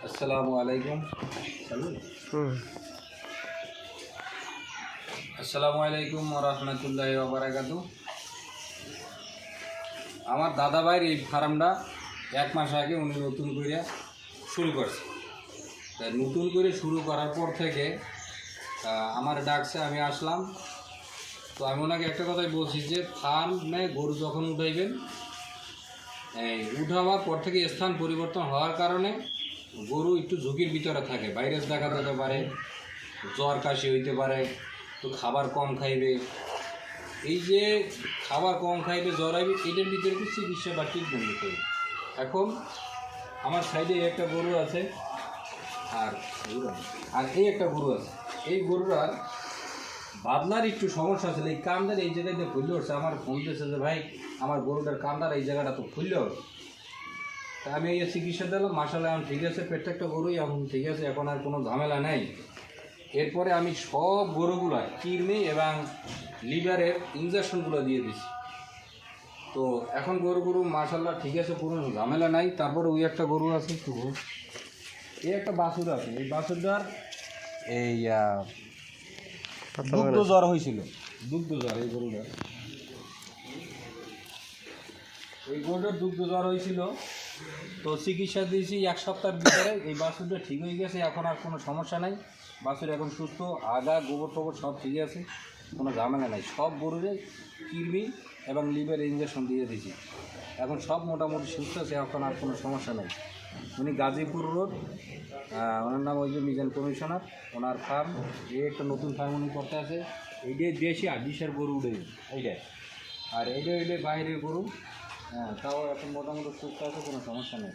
আসসালামু আলাইকুম। আসসালামু আলাইকুম ওয়া রাহমাতুল্লাহি ওয়া বারাকাতুহু। আমার দাদা ভাইয়ের এই ফার্মটা 1 মাস আগে উনি নতুন করে শুরু করছে। তাই নতুন করে শুরু করার পর থেকে আমার ডাকছে, আমি আসলাম। তো আমি ওনাকে একটা কথাই বলছি যে ফার্মে গরু যখন উঠাইবেন, এই উঠাবার পর থেকে স্থান পরিবর্তন হওয়ার কারণে গরু একটু ঝুঁকির ভিতরে থাকে, ভাইরাস দেখা যেতে পারে, জ্বর কাশি হইতে পারে, তো খাবার কম খাইবে। এই যে খাবার কম খাইবে, জ্বর আইবে, এটার ভিতরে একটু চিকিৎসা বা ট্রিটমেন্ট দিতে হবে। এখন আমার সাইডে একটা গরু আছে, আর এই একটা গরু আছে। এই গরুটার বাদলার একটু সমস্যা ছিল, এই কান্দার এই জায়গাতে ফুললে উঠছে। আমার ফোন দিয়েছে যে ভাই আমার গরুটার কান্দার এই জায়গাটা তো ফুললে উঠছে। তা আমি এই চিকিৎসা দিলাম, মাসাল্লাহ এখন ঠিক আছে, প্রত্যেকটা গরুই এখন ঠিক আছে, এখন আর কোনো ঝামেলা নেই। এরপরে আমি সব গরুগুলা কিডনি এবং লিভারের ইনজেকশনগুলো দিয়ে দিছি। তো এখন গরু মাসাল্লাহ ঠিক আছে, কোনো ঝামেলা নাই। তারপরে ওই একটা গরু আছে, এই একটা বাছুর আছে। এই বাছুরটার এই দুগ্ধ জ্বর হয়েছিল, দুগ্ধ জ্বর। এই গরুটার দুগ্ধ জ্বর হয়েছিল, তো চিকিৎসা দিয়েছি 1 সপ্তাহের ভিতরে। এই বাছুরটা ঠিক হয়ে গেছে, এখন আর কোনো সমস্যা নাই। বাছুর এখন সুস্থ, আগা গোবর টোবর সব ঠিক আছে, কোনো ঝামেলা নাই। সব গরুরে কৃমি এবং লিভার ইঞ্জেকশন দিয়ে দিয়েছি, এখন সব মোটামুটি সুস্থ আছে, এখন আর কোনো সমস্যা নেই। উনি গাজীপুর রোড, ওনার নাম ওই যে মিজান কমিশনার, ওনার ফার্ম। এই একটা নতুন ফার্ম উনি করতে আছে। এইটাই দেশি আর ডিশের গরু উঠে, এইটাই। আর এইটাই বাইরের গরু। হ্যাঁ, তাও এখন মোটামুটি সুস্থ আছে, কোনো সমস্যা নেই।